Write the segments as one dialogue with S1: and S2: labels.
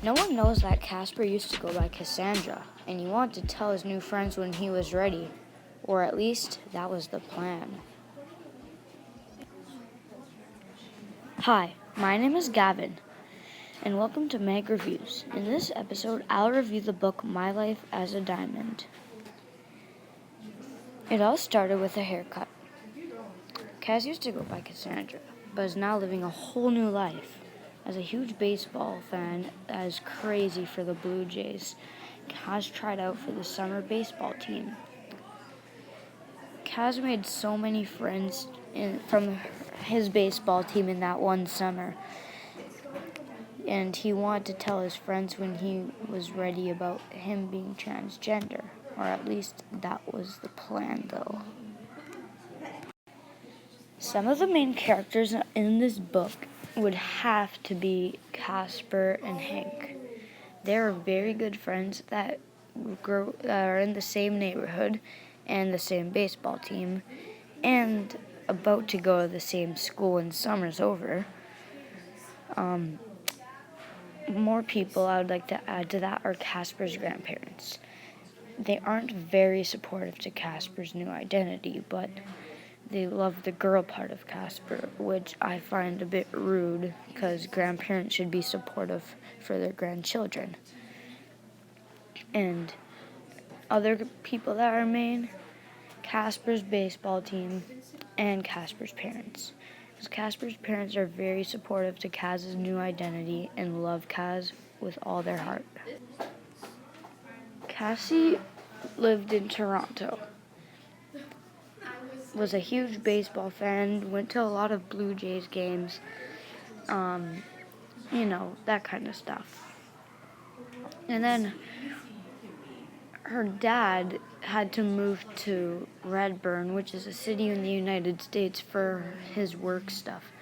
S1: No one knows that Casper used to go by Cassandra, and he wanted to tell his new friends when he was ready, or at least that was the plan. Hi, my name is Gavin, and welcome to Mag Reviews. In this episode, I'll review the book My Life as a Diamond. It all started with a haircut. Kaz used to go by Cassandra, but is now living a whole new life. As a huge baseball fan that is crazy for the Blue Jays, Kaz tried out for the summer baseball team. Kaz made so many friends from his baseball team in that one summer, and he wanted to tell his friends when he was ready about him being transgender, or at least that was the plan though. Some of the main characters in this book would have to be Casper and Hank. They're very good friends that are in the same neighborhood and the same baseball team and about to go to the same school when summer's over. More people I would like to add to that are Casper's grandparents. They aren't very supportive to Casper's new identity, but they love the girl part of Casper, which I find a bit rude because grandparents should be supportive for their grandchildren. And other people that are main, Casper's baseball team and Casper's parents. Because Casper's parents are very supportive to Kaz's new identity and love Kaz with all their heart. Cassie lived in Toronto. Was a huge baseball fan, went to a lot of Blue Jays games, that kind of stuff. And then her dad had to move to Redburn, which is a city in the United States, for his work stuff.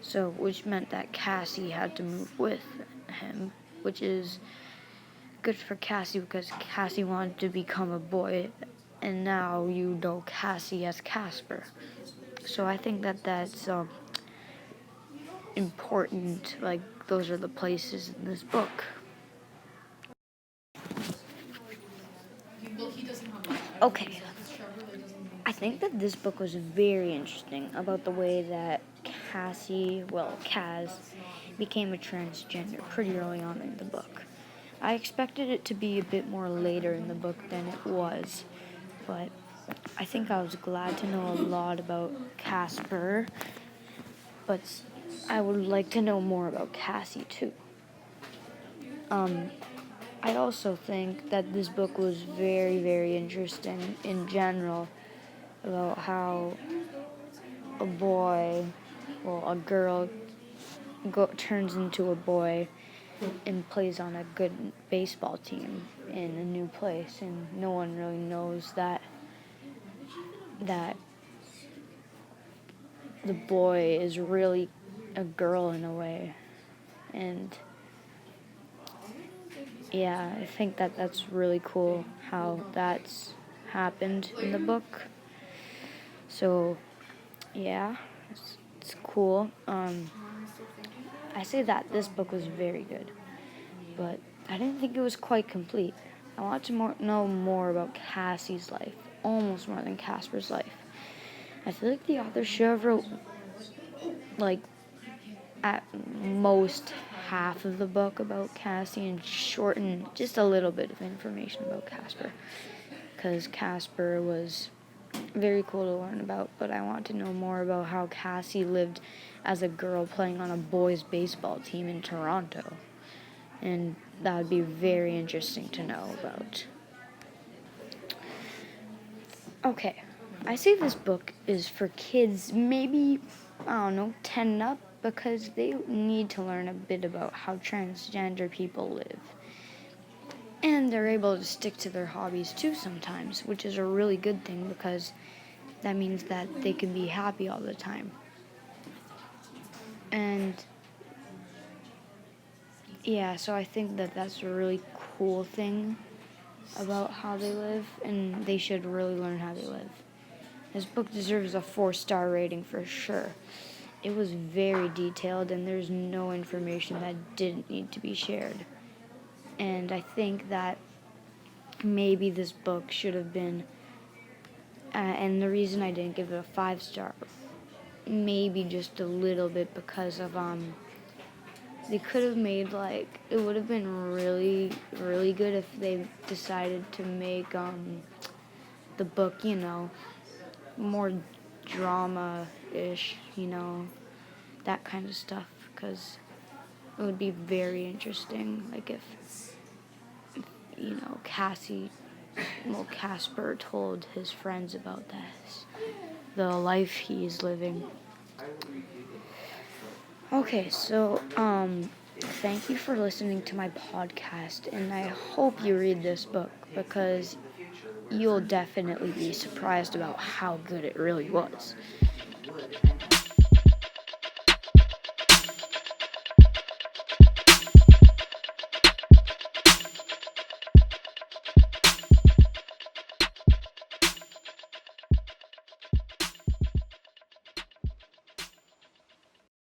S1: So, which meant that Cassie had to move with him, which is good for Cassie because Cassie wanted to become a boy, and now you know Cassie as Casper. So I think that that's important. Like, those are the places in this book. Okay. I think that this book was very interesting about the way that Kaz became a transgender pretty early on in the book. I expected it to be a bit more later in the book than it was, but I think I was glad to know a lot about Casper, but I would like to know more about Cassie too. I also think that this book was very, very interesting in general about how a girl turns into a boy and plays on a good baseball team in a new place, and no one really knows that the boy is really a girl in a way. And yeah, I think that that's really cool how that's happened in the book. So yeah, it's cool. I say that this book was very good, but I didn't think it was quite complete. I want to know more about Cassie's life, almost more than Casper's life. I feel like the author should have wrote, at most half of the book about Cassie and shorten just a little bit of information about Casper, because Casper was very cool to learn about, but I want to know more about how Cassie lived as a girl playing on a boys' baseball team in Toronto, and that would be very interesting to know about. Okay, I say this book is for kids, maybe, 10 and up, because they need to learn a bit about how transgender people live. And they're able to stick to their hobbies too sometimes, which is a really good thing because that means that they can be happy all the time. And yeah, so I think that that's a really cool thing about how they live, and they should really learn how they live. This book deserves a 4-star rating for sure. It was very detailed, and there's no information that didn't need to be shared. And I think that maybe this book should have been, and the reason I didn't give it a 5-star, maybe just a little bit because of, they could have made, like, it would have been really, really good if they decided to make, the book, more drama-ish, that kind of stuff, because it would be very interesting, like if Casper told his friends about the life he's living. Okay, so, thank you for listening to my podcast, and I hope you read this book, because you'll definitely be surprised about how good it really was.